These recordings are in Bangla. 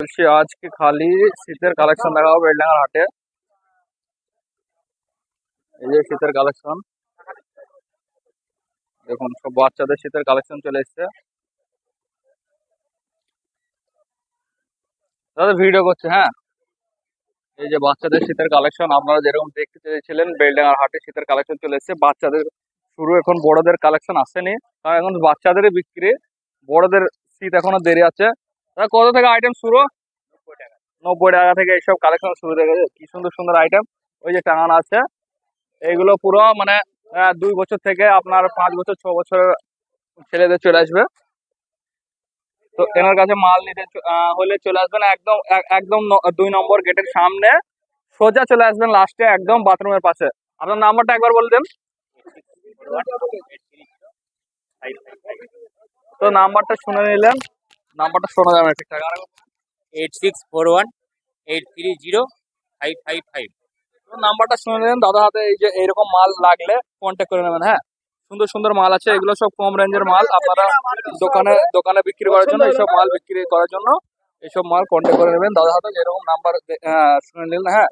বলছি আজকে খালি শীতের কালেকশন দেখাবো বেলডাঙ্গার হাটে। এই যে শীতের কালেকশন দেখুন, সব বাচ্চাদের শীতের কালেকশন চলে এসছে। দাদা ভিডিও করছে, হ্যাঁ। এই যে বাচ্চাদের শীতের কালেকশন, আপনারা যেরকম দেখতে চেয়েছিলেন বেলডাঙ্গার হাটে শীতের কালেকশন চলে এসছে। বাচ্চাদের শুরু, এখন বড়দের কালেকশন আসেনি, কারণ এখন বাচ্চাদেরই বিক্রি। বড়দের শীত এখনো দেরি আছে। দাদা কত থেকে আইটেম শুরু? 90 টাকা থেকে এইসব কালেকশন শুরু থেকে। কি সুন্দর সুন্দর আইটেম ওই যে টাঙানো আছে। এইগুলো পুরো মানে 2 বছর থেকে আপনার 5 বছর 6 বছরের ছেলেদের চলে আসবে। তো এনার কাছে মাল নিতে হলে চলে আসবেন একদম একদম 2 নম্বর গেটের সামনে, সোজা চলে আসবেন লাস্টে একদম বাথরুমের পাশে। আপনার নাম্বারটা একবার বলে দেন। তো নাম্বারটা শুনে নিলেন, নাম্বারটা শোনা যাবে না ঠিকঠাক। 8641830555। তো নাম্বারটা শুনে নিলেন দাদা হাতে। এই যে এইরকম মাল লাগলে কন্ট্যাক্ট করে নেবেন, হ্যাঁ। সুন্দর সুন্দর মাল আছে, এগুলো সব কম রেঞ্জের মাল। আপনারা দোকানে দোকানে বিক্রি করার জন্য, এইসব মাল বিক্রি করার জন্য এইসব মাল কন্ট্যাক্ট করে নেবেন দাদা হাতে। এরকম নাম্বার শুনে নিলেন, হ্যাঁ।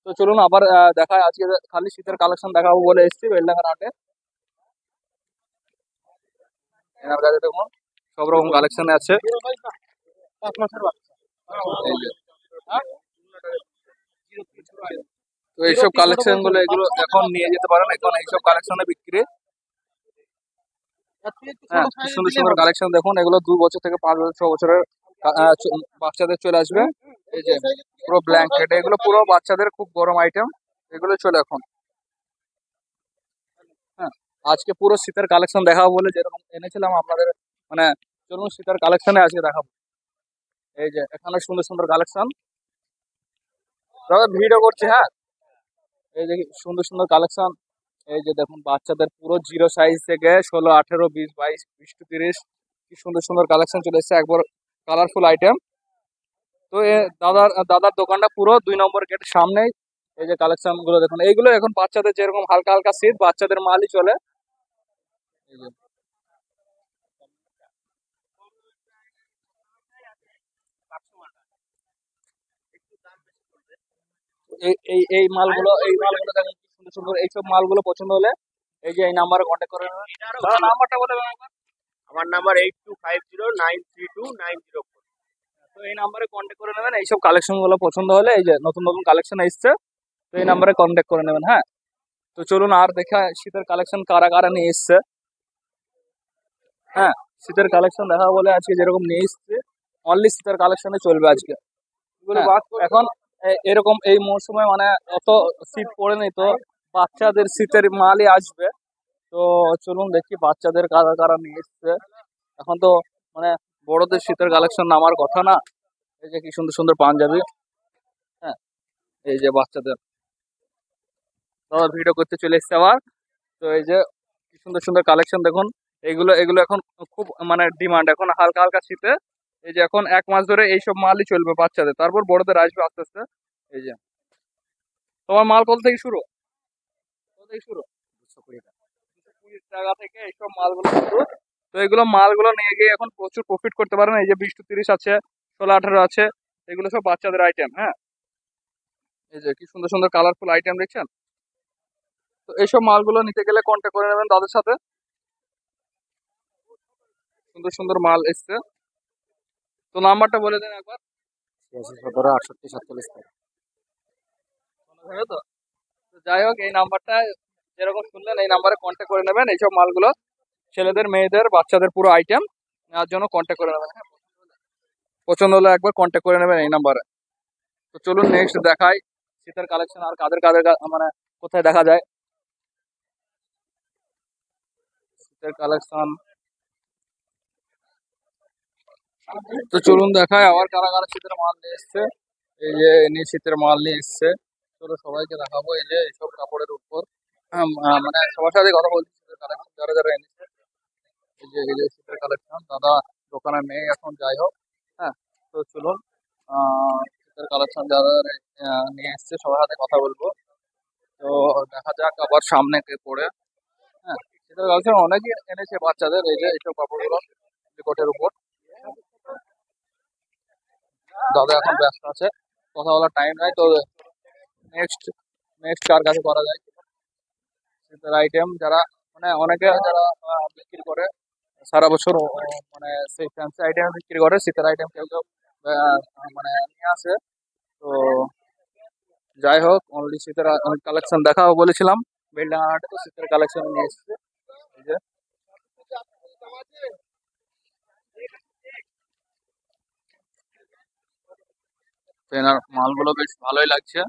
তো চলুন আবার দেখায়। আজকে খালি শীতের কালেকশন দেখাবো বলে এসেছি বেলডাঙ্গার হাটে। এনার কাছে দেখুন সব রকম কালেকশন আছে। এই যে, তো এইসব কালেকশন গুলো, এগুলো এখন নিয়ে যেতে পারেন, এখন এইসব কালেকশনে বিক্রি। হ্যাঁ, কি সুন্দর সুন্দর কালেকশন দেখুন। এগুলো 2 বছর থেকে 5 বছর 6 বছরের বাচ্চাদের চলে আসবে। এই যে পুরো ব্ল্যাঙ্কেট, এগুলো পুরো বাচ্চাদের খুব গরম আইটেম, এগুলো চলে এখন। হ্যাঁ, আজকে পুরো শীতের কালেকশন দেখাবো বলে যেরকম এনেছিলাম আপনাদের, মানে চলুন শীতের কালেকশনে আজকে দেখাবো। এই যে এখানে সুন্দর সুন্দর কালেকশন। দাদা ভিডিও করছে, হ্যাঁ। এই যে সুন্দর সুন্দর কালেকশন। এই যে দেখুন বাচ্চাদের পুরো 0 সাইজ থেকে 16, 18, 20, 22, 20 to 30 কি সুন্দর সুন্দর কালেকশন চলে এসেছে, একবার কালারফুল আইটেম। তো দাদার দাদার দোকানটা পুরো 2 নম্বর গেটের সামনেই। এই যে কালেকশন গুলো দেখুন, এইগুলো এখন বাচ্চাদের যেরকম হালকা হালকা শীত, বাচ্চাদের মালই চলে। এই যে এই মালগুলো, দেখুন কি সুন্দর সুন্দর। এইসব মালগুলো পছন্দ হলে এই যে এই নাম্বারে কন্ট্যাক্ট করে নেবেন। দাদা নাম্বারটা বলে দেবেন একবার। আমার নাম্বার 8250933290। তো এই নাম্বারে কন্ট্যাক্ট করে নেবেন। এইসব কালেকশন গুলো পছন্দ হলে, এই যে নতুন নতুন কালেকশন এসছে, তো এই নাম্বারে কন্ট্যাক্ট করে নেবেন, হ্যাঁ। তো চলুন আর দেখা শীতের কালেকশন কারা কারা নিয়ে এসছে। হ্যাঁ, শীতের কালেকশন দেখা বলে আজকে যেরকম নিয়ে এসছে, অনলি শীতের কালেকশনে চলবে আজকে। হ্যাঁ, এখন এরকম এই মৌসুমে মানে অত শীত পড়েনি, তো বাচ্চাদের শীতের মালই আসবে। তো চলুন দেখি বাচ্চাদের কারা কারা নিয়ে এসছে। এখন তো মানে বড়দের শীতের কালেকশন নামার কথা না। এই যে কি সুন্দর সুন্দর পাঞ্জাবি, হ্যাঁ। এই যে বাচ্চাদের দাদা ভিডিও করতে চলে এসছে আবার। তো এই যে কি সুন্দর সুন্দর কালেকশন দেখুন। এগুলো এগুলো এখন খুব মানে ডিমান্ড এখন হালকা হালকা শীতে। এই যে এখন 1 মাস ধরে এইসব মালই চলবে বাচ্চাদের, তারপর বড়দের আসবে আস্তে আস্তে। এই যে তোমার মাল কত থেকে শুরু? কত থেকে শুরু? 220 টাকা। 220 টাকা থেকে এইসব মালগুলো শুরু। তো এগুলো মালগুলো নিয়ে গিয়ে এখন প্রচুর প্রফিট করতে পারেন। এই যে 20 to 30 আছে, 16, 18 আছে, এগুলো সব বাচ্চাদের আইটেম, হ্যাঁ। এই যে কি সুন্দর সুন্দর কালারফুল আইটেম দেখছেন। তো এইসব মালগুলো নিতে গেলে কন্ট্যাক্ট করে নেবেন তাদের সাথে। সুন্দর সুন্দর মাল এসছে। তো নাম্বারটা বলে দেন একবার। 86176847। মনে থাকে তো? তো যাই হোক, এই নাম্বারটা যেরকম শুনলেন, এই নাম্বারে কন্ট্যাক্ট করে নেবেন। এইসব মালগুলো ছেলেদের মেয়েদের বাচ্চাদের পুরো আইটেম নেওয়ার জন্য কন্ট্যাক্ট করে নেবেন, হ্যাঁ। পছন্দ হলে একবার কন্ট্যাক্ট করে নেবেন এই নাম্বারে। তো চলুন নেক্সট দেখাই শীতের কালেকশন আর কাদের কাদের মানে কোথায় দেখা যায় শীতের কালেকশন। তো চলুন দেখাই আবার কারা কারা শীতের মাল নিয়ে এসছে। এই যে এনে শীতের মাল নিয়ে এসছে, চলো সবাইকে দেখাবো। এই যে এইসব কাপড়ের উপর মানে সবার সাথে কথা বলছি শীতের কালেকশন যারা যারা এনেছে। এই যে শীতের কালেকশন দাদা দোকানে নেই এখন, যাই হোক, হ্যাঁ। তো চলুন শীতের কালেকশন যারা যারা নিয়ে এসছে সবার সাথে কথা বলবো। তো দেখা যাক আবার সামনে কে পড়ে। হ্যাঁ, শীতের কালেকশন অনেকই এনেছে বাচ্চাদের। এই যে এইসব কাপড়গুলো কোটের উপর। দাদা এখন ব্যস্ত আছে, কথা বলার টাইম নাই। তো নেক্সট নেক্সট কার কাছে করা যায় শীতের আইটেম, যারা মানে অনেকে যারা বিক্রি করে সারা বছর, মানে সেই ফ্যান্সি আইটেম বিক্রি করে, শীতের আইটেম কেউ কেউ আহ, মানে নিয়ে আসে। তো যাই হোক, অনলি শীতের কালেকশন দেখাবো বলেছিলাম বেলডাঙ্গা হাটে, তো শীতের কালেকশন নিয়ে এসেছে। এই যে ট্রেনার মালগুলো বেশ ভালোই লাগছে।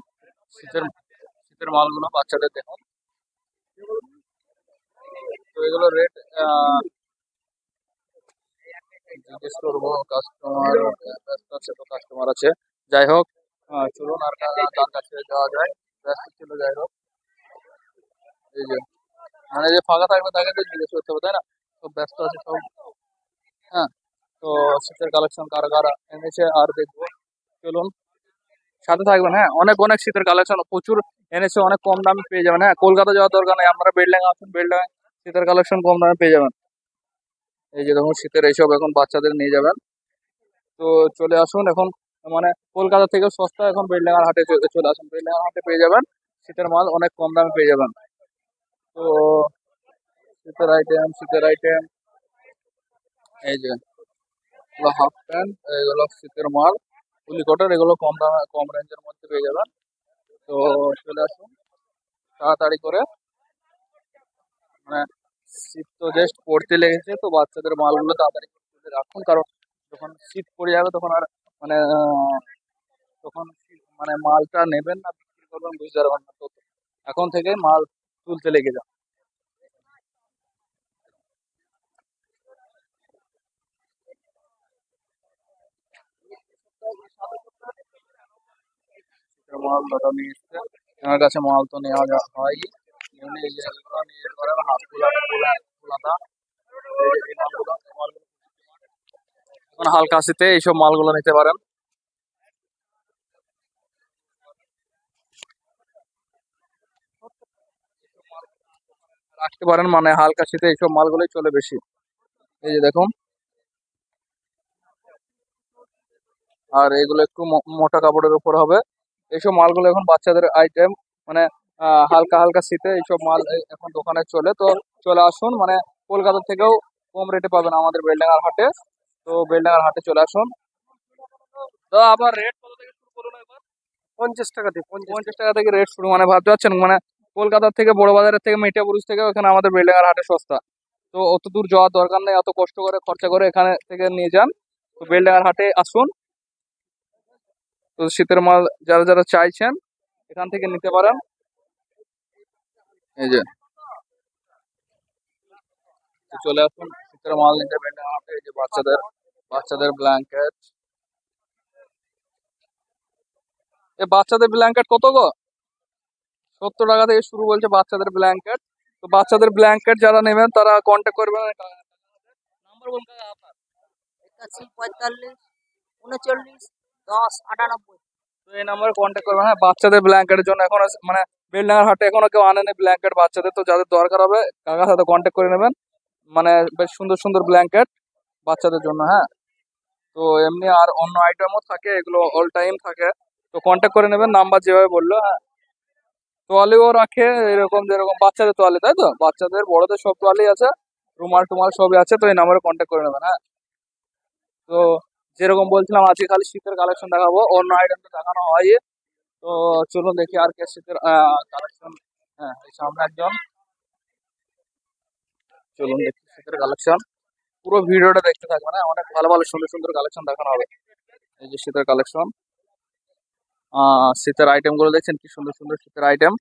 শীতের শীতের মালগুলো বাচ্চাদের দেখুন। তো এগুলো রেট জিজ্ঞেস করবো, কাস্টমার ব্যস্ত আছে, তো কাস্টমার আছে। যাই হোক, চলুন আর তার কাছে যাওয়া যায়। ব্যস্ত ছিল, যাই হোক। এই যে মানে যে ফাঁকা থাকবে তাকে তো জিজ্ঞেস করতে হবে, তাই না? তো ব্যস্ত আছে সব। হ্যাঁ, তো শীতের কালেকশন কারা কারা এনেছে আর দেখবো। চলুন, সাথে থাকবেন। হ্যাঁ, অনেক অনেক শীতের কালেকশন প্রচুর এনেছে, অনেক কম দামে পেয়ে যাবেন। হ্যাঁ, কলকাতা যাওয়ার দরকার নেই, আপনারা বেলডাঙ্গা আসুন, বেলডাঙ্গা শীতের কালেকশন কম দামে পেয়ে যাবেন। এই যে দেখুন, শীতের এইসব এখন বাচ্চাদের নিয়ে যাবেন। তো চলে আসুন এখন, মানে কলকাতা থেকে সস্তা এখন বেলডাঙ্গার হাটে চলে আসুন, বেলডাঙ্গার হাটে পেয়ে যাবেন শীতের মাল অনেক কম দামে পেয়ে যাবেন। তো শীতের আইটেম, শীতের আইটেম, এই যে এগুলো হাফ প্যান্ট, এগুলো শীতের মাল উলিকটের, এগুলো কম দামে কম রেঞ্জের মধ্যে পেয়ে যাবেন। তো চলে আসুন তাড়াতাড়ি করে, মানে শীত তো জাস্ট পড়তে লেগেছে, তো বাচ্চাদের মালগুলো তাড়াতাড়ি করে তুলে রাখুন, কারণ যখন শীত পড়ে যাবে তখন আর মানে তখন মানে মালটা নেবেন না বিক্রি করবেন বুঝতে পারবেন না। তো এখন থেকে মাল তুলতে লেগে যান। শীতের মাল দাদা নিয়ে এসছে, আমার কাছে মাল তো নেওয়া হয়। এমনি এই যে এগুলো নিয়ে যেতে পারেন, হাত খোলাতা, এই মালগুলো এখন হালকা শীতে এইসব মালগুলো নিতে পারেন, রাখতে পারেন, মানে হালকা শীতে এইসব মালগুলোই চলে বেশি। এই যে দেখুন, আর এগুলো একটু মোটা কাপড়ের উপর হবে। এইসব মালগুলো এখন বাচ্চাদের আইটেম, মানে হালকা হালকা শীতে এইসব মাল এখন দোকানে চলে। তো চলে আসুন, মানে কলকাতা থেকেও কম রেটে পাবেন আমাদের বেলডাঙ্গার হাটে। তো বেলডাঙ্গার হাটে চলে আসুন। তো আবার রেট কত থেকে শুরু করুন এবার? 50 টাকা থেকে, 50 টাকা থেকে রেট শুরু, মানে ভাবতে পারছেন, মানে কলকাতার থেকে, বড় বাজারের থেকে, মিঠাপুরুষ থেকে এখানে আমাদের বেলডাঙ্গার হাটে সস্তা। তো অত দূর যাওয়ার দরকার নেই, অত কষ্ট করে খরচা করে এখানে থেকে নিয়ে যান। তো বেলডাঙ্গার হাটে আসুন। তো শীতের মাল যারা যারা চাইছেন এখান থেকে নিতে পারেন। এই যে, তো চলে আসুন শীতের মাল নিতে বেলডাঙ্গা হাটে। এই যে বাচ্চাদের বাচ্চাদের ব্ল্যাঙ্কেট, এই বাচ্চাদের ব্ল্যাঙ্কেট কত গো? 70 টাকা থেকে শুরু বলছে বাচ্চাদের ব্ল্যাঙ্কেট। তো বাচ্চাদের ব্ল্যাঙ্কেট যারা নেবেন তারা কন্ট্যাক্ট করবেন। নাম্বার বলতে হবে আপনার। 81 45 39 10 98। তো এই নাম্বারে কন্ট্যাক্ট করবেন। হ্যাঁ, বাচ্চাদের ব্ল্যাঙ্কেটের জন্য এখন মানে বেলডাঙ্গার হাটে এখনো কেউ আনেনি ব্ল্যাঙ্কেট বাচ্চাদের, তো যাদের দরকার হবে কাকার সাথে কন্ট্যাক্ট করে নেবেন। মানে বেশ সুন্দর সুন্দর ব্ল্যাঙ্কেট বাচ্চাদের জন্য। হ্যাঁ, তো এমনি আর অন্য আইটেমও থাকে, এগুলো অল টাইম থাকে। তো কন্ট্যাক্ট করে নেবেন নাম্বার যেভাবে বললো। হ্যাঁ, তোয়ালিও রাখে, এরকম যেরকম বাচ্চাদের তোয়ালি, তাই তো বাচ্চাদের বড়দের সব তোয়ালি আছে, রুমাল টুমাল সবই আছে। তো এই নাম্বারে কন্ট্যাক্ট করে নেবেন। হ্যাঁ, তো যেরকম বলছিলাম আজকে খালি শীতের কালেকশন দেখাবো, অন্য আইটেম তো দেখানো হয়। তো চলুন দেখি আর কে শীতের কালেকশন। হ্যাঁ, এই সামনে একজন, চলুন দেখি শীতের কালেকশন। পুরো ভিডিওটা দেখতে থাকবেন, হ্যাঁ, অনেক ভালো ভালো সুন্দর সুন্দর কালেকশন দেখানো হবে। এই যে শীতের কালেকশন, শীতের আইটেম গুলো দেখছেন কি সুন্দর সুন্দর শীতের আইটেম।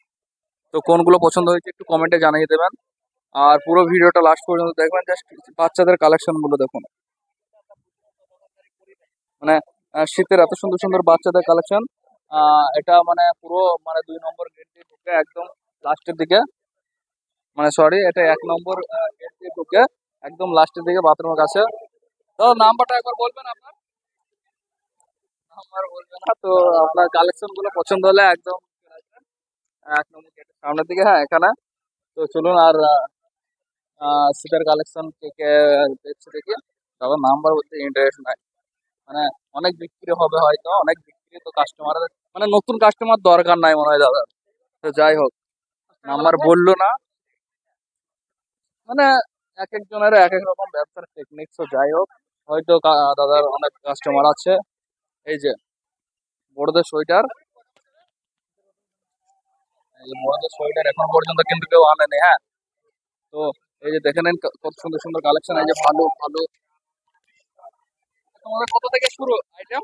তো কোনগুলো পছন্দ হয়েছে একটু কমেন্টে জানিয়ে দেবেন। আর পুরো ভিডিওটা লাস্ট পর্যন্ত দেখবেন, জাস্ট বাচ্চাদের কালেকশন গুলো দেখুন। মানে শীতের এত সুন্দর সুন্দর বাচ্চাদের কালেকশন। এটা মানে পুরো মানে 2 নম্বর গেট দিয়ে ঢুকে একদম লাস্টের দিকে, মানে সরি, এটা 1 নম্বর গেট দিয়ে ঢুকে একদম লাস্টের দিকে বাথরুমের কাছে। তো নাম্বারটা একবার বলবেন আপনার? নাম্বার বলবেন না তো, আপনার কালেকশন গুলো পছন্দ হলে একদম 1 নম্বর গেটের সামনের দিকে, হ্যাঁ এখানে। তো চলুন আর শীতের কালেকশন কে কে দেখছে দেখি। তবে নাম্বার বলতে ইন্টারেস্ট নাই, মানে অনেক বিক্রি হবে হয়তো, অনেক বিক্রি, তো কাস্টমার মানে নতুন কাস্টমার দরকার নাই মনে হয় দাদা। তো যাই হোক, নাম্বার বললো না, মানে এক একজনের এক এক রকম ব্যবসার টেকনিক। তো যাই হোক, হয়তো দাদার অনেক কাস্টমার আছে। এই যে বড়দের সোয়েটার, এই যে বড়দের সোয়েটার এখন পর্যন্ত কিন্তু কেউ আনেনি, হ্যাঁ। তো এই যে দেখে নেন কত সুন্দর সুন্দর কালেকশন। এই যে ভালো ভালো, তোমাদের কত থেকে শুরু আইটেম?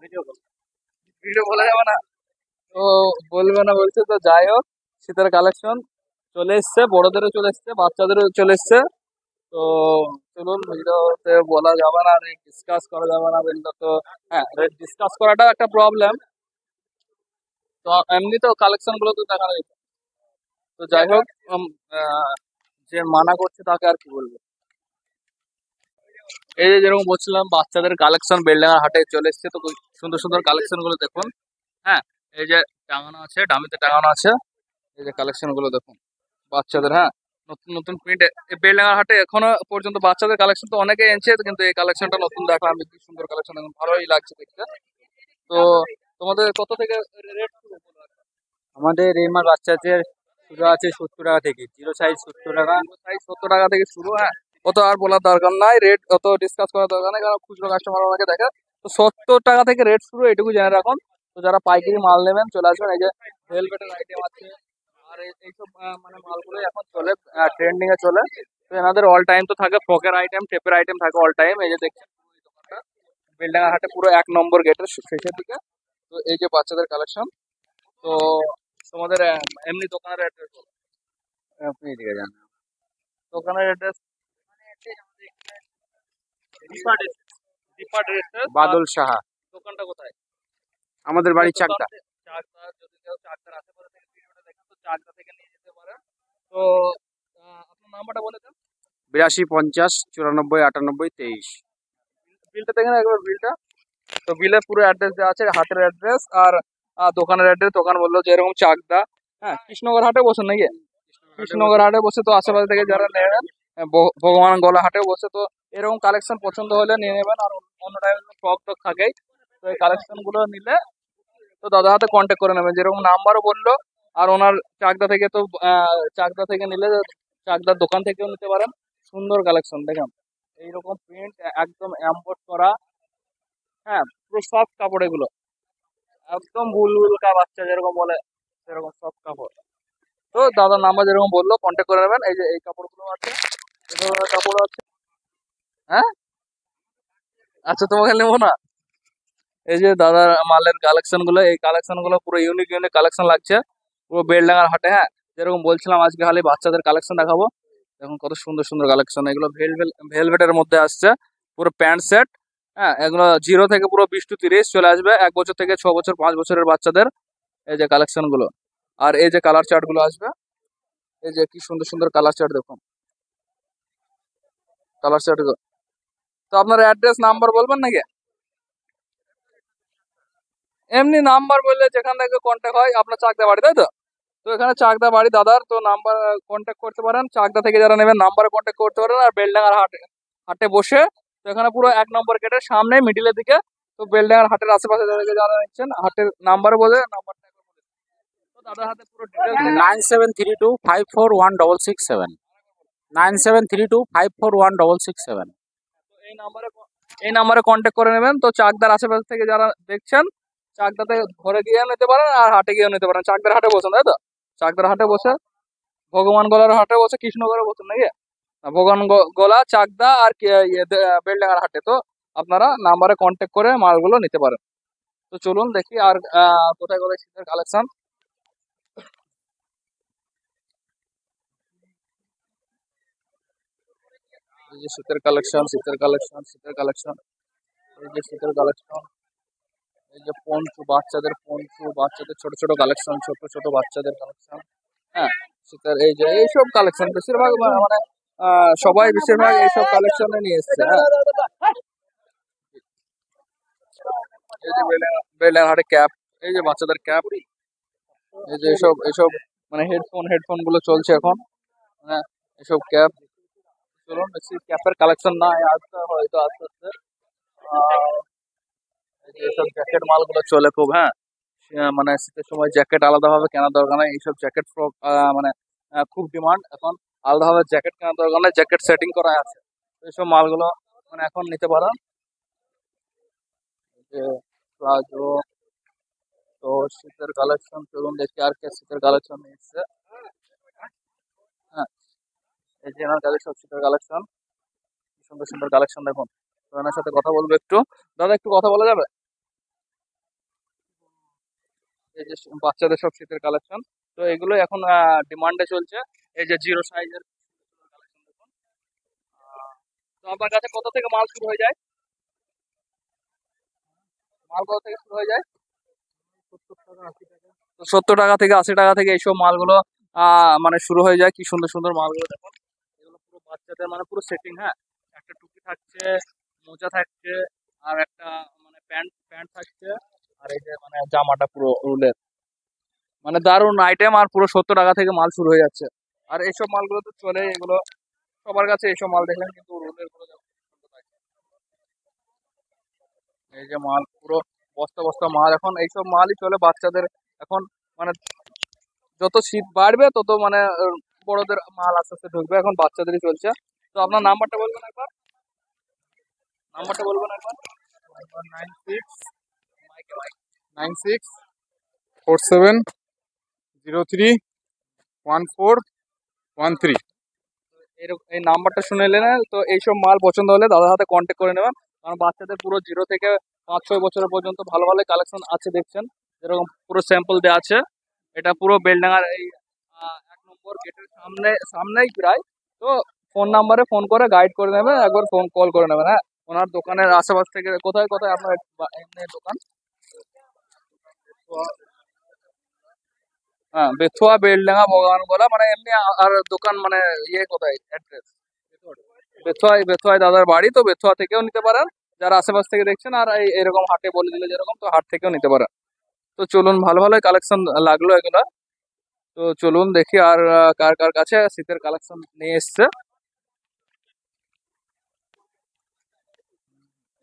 ভিডিও ভিডিও বলা যাবে না তো, বলবে না বলছে। তো যাই হোক, শীতের কালেকশন চলে এসছে, বড়দেরও চলে এসছে, বাচ্চাদেরও চলে এসছে। তো চলুন, ভিডিওতে বলা যাবে না, রেট ডিসকাস করা যাবে না বললে তো, হ্যাঁ রেট ডিসকাস করাটা একটা প্রবলেম। তো এমনি তো কালেকশন গুলো তো দেখানো যেত। তো যাই হোক, যে মানা করছে তাকে আর কি বলবো। এই যে যেরকম বলছিলাম, বাচ্চাদের কালেকশন বেলডাঙ্গার হাটে চলে এসছে। তো সুন্দর সুন্দর কালেকশন গুলো দেখুন, হ্যাঁ। এই যে টাঙানো আছে, ডামিতে টাঙানো আছে। এই যে কালেকশন গুলো দেখুন বাচ্চাদের, হ্যাঁ। নতুন নতুন প্রিন্ট বেলডাঙ্গার হাটে এখনো পর্যন্ত বাচ্চাদের কালেকশন তো অনেকে এনেছে, কিন্তু এই কালেকশনটা নতুন দেখলাম, কি সুন্দর কালেকশন, ভালোই লাগছে দেখতে। তো তোমাদের কত থেকে রেট শুরু? আমাদের এই মাল বাচ্চাদের শুরু আছে 70 টাকা থেকে, জিরো সাইজ 70 টাকা। সাইজ 70 টাকা থেকে শুরু, হ্যাঁ। অত আর বলার দরকার নাই, রেট অত ডিসকাস করার দরকার নাই, কারণ খুচরো কাস্টমার অনেকে দেখে। তো 70 টাকা থেকে রেট শুরু, এটুকু জেনে রাখুন। তো যারা পাইকারি মাল নেবেন চলে আসবেন। এই যে ভেলভেটের আইটেম আছে, আর এইসব মানে মালগুলো এখন চলে, ট্রেন্ডিং এ চলে। তো এনাদের অল টাইম তো থাকে ফকের আইটেম, টেপের আইটেম থাকে অল টাইম। এই যে দেখছেন পুরো এই দোকানটা বেলডাঙ্গা হাটে পুরো 1 নম্বর গেটের শেষের দিকে। তো এই যে বাচ্চাদের কালেকশন। তো তোমাদের এমনি দোকানের অ্যাড্রেস, আপনি এদিকে যান। দোকানের address Dipa dress, Dipa dresses. আর বাদল সাহা, দোকানটা কোথায়? আমাদের যে বাড়ি দোকান চাকদা। চাকদা, যদি কেউ চাকদার আশেপাশে থেকে ভিডিওটা দেখেন তো চাকদা থেকে নিয়ে যেতে পারেন। তো আপনার নাম্বারটা বলে দেন। 82 50 94 98 23। বিলটা দেখেন একবার, বিলটা। তো বিলে পুরো অ্যাড্রেস দেওয়া আছে, হাটের অ্যাড্রেস আর দোকানের অ্যাড্রেস। দোকান বললো যে এরকম চাকদা, হ্যাঁ। কৃষ্ণনগর হাটে বসে নাকি? কৃষ্ণনগর হাটে বসে। তো আশেপাশে থেকে যারা নেবেন, ভগবান গলা হাটেও বসে। তো এরকম কালেকশন পছন্দ হলে নিয়ে নেবেন। আর অন্য টাইমে স্টক টক থাকেই। তো এই কালেকশন গুলো নিলে তো দাদার হাতে কন্ট্যাক্ট করে নেবেন, যেরকম নাম্বারও বললো। আর ওনার চাকদা থেকে তো, চাকদা থেকে নিলে চাকদার দোকান থেকেও নিতে পারেন। সুন্দর কালেকশন দেখেন, এইরকম প্রিন্ট একদম এমবোর্ড করা, হ্যাঁ। পুরো সফট কাপড় এগুলো, একদম বুলবুল কা বাচ্চা যেরকম বলে সেরকম সফট কাপড়। তো দাদার নাম্বার যেরকম বললো কন্ট্যাক্ট করে নেবেন। এই যে এই কাপড়গুলো আছে, এই ধরনের কাপড় আছে, হ্যাঁ। আচ্ছা, তোমাকে নেবো না? এই যে দাদার মালের কালেকশন গুলো, এই কালেকশন গুলো পুরো ইউনিক ইউনিক কালেকশন লাগছে পুরো বেলডাঙ্গার হাটে, হ্যাঁ। যেরকম বলছিলাম, আজকে খালি বাচ্চাদের কালেকশন দেখাবো। দেখুন কত সুন্দর সুন্দর কালেকশন, এগুলো ভেলভেটের মধ্যে আসছে, পুরো প্যান্ট সেট, হ্যাঁ। এগুলো 0 থেকে পুরো 20 to 30 চলে আসবে, 1 বছর থেকে 6 বছর 5 বছরের বাচ্চাদের। এই যে কালেকশন গুলো, আর এই যে কালার চার্ট গুলো আসবে। এই যে কি সুন্দর সুন্দর কালার চার্ট দেখুন, কালার চার্ট। তো আপনার অ্যাড্রেস নাম্বার বলবেন নাকি? এমনি নাম্বার বললে যেখান থেকে কন্ট্যাক্ট হয়, আপনার চাকদা বাড়ি, তাই তো? তো এখানে চাকদা বাড়ি দাদার, তো নাম্বার কন্ট্যাক্ট করতে পারেন। চাকদা থেকে যারা নেবেন নাম্বারে কন্ট্যাক্ট করতে পারেন। আর বেলডাঙ্গার হাটে হাটে বসে, তো এখানে পুরো 1 নম্বর গেটের সামনে মিডিলের দিকে। তো বেলডাঙ্গার হাটের আশেপাশে যাদেরকে যারা নিচ্ছেন, হাটের নাম্বার বলে নাম্বারটা একবার বলে দিন। তো দাদার হাতে পুরো ডিটেলস দেখে 9732541667। 9732541667। তো এই নাম্বারে কন্ট্যাক্ট করে নেবেন। তো চাকদার আশেপাশে থেকে যারা দেখছেন, চাকদাতে ঘরে গিয়ে নিতে পারেন আর হাটে গিয়েও নিতে পারেন। চাকদার হাটে বসেন, তাই তো? চাকদার হাটে বসে, ভগবান গলার হাটে বসে, কৃষ্ণগড়ে বসেন নাকি? ভগবান গলা, চাকদা আর বেলডাঙ্গার হাটে। তো আপনারা নাম্বারে কন্ট্যাক্ট করে মালগুলো নিতে পারেন। তো চলুন দেখি আর কোথায় কোথায় শীতের কালেকশন। এই যে শীতের কালেকশন, শীতের কালেকশন, শীতের কালেকশন। এই যে শীতের কালেকশন, এই যে পঞ্চু, বাচ্চাদের পঞ্চু, বাচ্চাদের ছোট ছোট কালেকশন, ছোট ছোট বাচ্চাদের কালেকশন, হ্যাঁ। শীতের এই যে এইসব কালেকশন বেশিরভাগ মানে সবাই বেশিরভাগ এইসব কালেকশনে নিয়ে এসছে, হ্যাঁ। এই যে বেলডাঙ্গা হাটে ক্যাপ, এই যে বাচ্চাদের ক্যাপ, এই যে এসব এসব মানে হেডফোন হেডফোন গুলো চলছে এখন, হ্যাঁ। এসব ক্যাপ। চলুন বেশি ক্যাপের কালেকশন না আসতে হয়তো আস্তে আস্তে। এইসব জ্যাকেট মালগুলো চলে খুব, হ্যাঁ। মানে শীতের সময় জ্যাকেট আলাদাভাবে কেনার দরকার নেই, এইসব জ্যাকেট ফ্রক মানে খুব ডিমান্ড এখন। আলাদাভাবে জ্যাকেট কেনার দরকার নেই, জ্যাকেট সেটিং করা আছে। তো এইসব মালগুলো মানে এখন নিতে পারো। যে প্লাজো, তো শীতের কালেকশন চলুন দেখি আর কে শীতের কালেকশন এসছে। হ্যাঁ, এই যে এনার কাছে সব শীতের কালেকশন, সুন্দর সুন্দর কালেকশন দেখুন। তো এনার সাথে কথা বলবো একটু। দাদা একটু কথা বলা যাবে? এই যে বাচ্চাদের সব শীতের কালেকশন, তো এগুলো এখন ডিমান্ডে চলছে। এই যে জিরো সাইজের কালেকশন দেখুন। তো আপনার কাছে কত থেকে মাল শুরু হয়ে যায়? মাল কত থেকে শুরু হয়ে যায়? 70 টাকা 80 টাকা। তো 70 টাকা থেকে এইসব মালগুলো মানে শুরু হয়ে যায়। কি সুন্দর সুন্দর মালগুলো দেখুন। এগুলো পুরো বাচ্চাদের মানে পুরো সেটিং, হ্যাঁ। একটা টুপি থাকছে, মোজা থাকছে, আর একটা মানে প্যান্ট প্যান্ট থাকছে, আর এই যে মানে জামাটা পুরো উলের, মানে দারুণ আইটেম। আর পুরো 70 টাকা থেকে মাল শুরু হয়ে যাচ্ছে। আর এইসব মালগুলো তো চলে, এগুলো সবার কাছে এইসব মাল দেখলেন, কিন্তু রোলের গুলো যেমন সুন্দর থাকে। এই যে মাল পুরো বস্তা বস্তা মাল, এখন এইসব মালই চলে বাচ্চাদের এখন। মানে যত শীত বাড়বে তত মানে বড়দের মাল আস্তে আস্তে ঢুকবে, এখন বাচ্চাদেরই চলছে। তো আপনার নাম্বারটা বলবেন একবার, নাম্বারটা বলবেন একবার। 969647031413। এরকম এই নাম্বারটা শুনে নেন। তো এইসব মাল পছন্দ হলে দাদার হাতে কন্ট্যাক্ট করে নেবেন। কারণ বাচ্চাদের পুরো 0 থেকে 5-6 বছরের পর্যন্ত ভালো ভালো কালেকশন আছে দেখছেন, যেরকম পুরো স্যাম্পল দেওয়া আছে। এটা পুরো বেলডাঙ্গার এই 1 নম্বর গেটের সামনেই প্রায়। তো ফোন নাম্বারে ফোন করে গাইড করে নেবেন, একবার ফোন কল করে নেবেন, হ্যাঁ। ওনার দোকানের আশেপাশ থেকে কোথায় কোথায় আপনার এমনি দোকান? হ্যাঁ, বেথুয়া, বেলডাঙ্গা, বগানগোলা, মানে এমনি আর দোকান মানে ইয়ে কোথায় অ্যাড্রেস? বেথুয়ায়, বেথুয়ায় দাদার বাড়ি। তো বেথুয়া থেকেও নিতে পারেন যারা আশেপাশ থেকে দেখছেন, আর এই এরকম হাটে বলে দিলে যেরকম, তো হাট থেকেও নিতে পারেন। তো চলুন, ভালো ভালো কালেকশন লাগলো এগুলা। তো চলুন দেখি আর কার কার কাছে শীতের কালেকশন নিয়ে এসছে।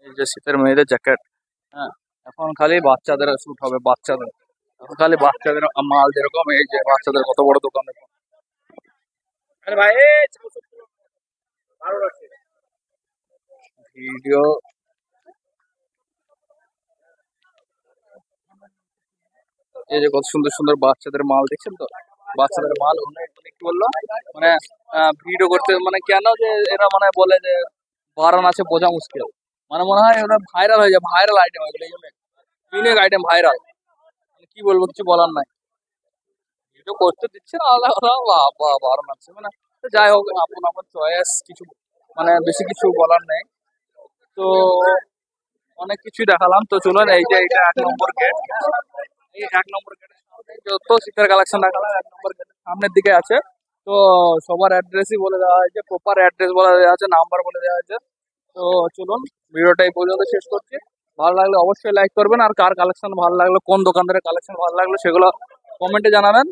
এই যে শীতের মেয়েদের জ্যাকেট, হ্যাঁ। এখন খালি বাচ্চাদের শুট হবে, বাচ্চাদের এখন খালি বাচ্চাদের মাল যেরকম। এই যে বাচ্চাদের কত বড় দোকান দেখুন। আরে ভাই ভিডিও, এই যে কত সুন্দর সুন্দর বাচ্চাদের মাল দেখছেন তো। বাচ্চাদের মাল অনেক অনেক কি বললো মানে ভিডিও করতে মানে কেন যে এরা মানে বলে যে বারণ আছে বোঝা মুশকিল। মানে মনে হয় ওরা ভাইরাল হয়ে যায়, ভাইরাল আইটেম এগুলো, ইউনিক আইটেম, ভাইরাল। কি বলবো, কিছু বলার নাই। ভিডিও করতে দিচ্ছে না আলাদা কথা, বারণ আছে মানে। তো যাই হোক, আপন আপন চয়েস, কিছু মানে বেশি কিছু বলার নেই। তো অনেক কিছুই দেখালাম। তো চলুন, এই যে এটা 1 নম্বর গেট, এই 1 নম্বর গেটের সামনে যত শীতের কালেকশন দেখালাম 1 নম্বর গেটের সামনের দিকে আছে। তো সবার অ্যাড্রেসই বলে দেওয়া হয়েছে, প্রপার অ্যাড্রেস বলে দেওয়া আছে, নাম্বার বলে দেওয়া হয়েছে। তো চলুন, ভিডিওটা এই পর্যন্ত শেষ করছি। ভালো লাগলে অবশ্যই লাইক করবেন, আর কার কালেকশন ভালো লাগলো, কোন দোকানদারের কালেকশন ভালো লাগলো, সেগুলো কমেন্টে জানাবেন।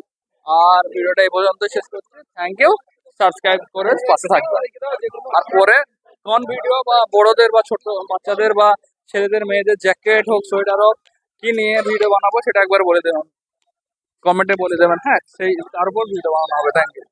আর ভিডিওটা এই পর্যন্ত শেষ করছি। Thank you. সাবস্ক্রাইব করে পাশে থাকবেন। আর পরে নন ভিডিও বা বড়দের বা ছোট বাচ্চাদের বা ছেলেদের মেয়েদের জ্যাকেট হোক, সোয়েটার হোক, কি নিয়ে ভিডিও বানাবো সেটা একবার বলে দেবেন, কমেন্টে বলে দেবেন, হ্যাঁ। সেই তার উপর ভিডিও বানানো হবে। Thank you.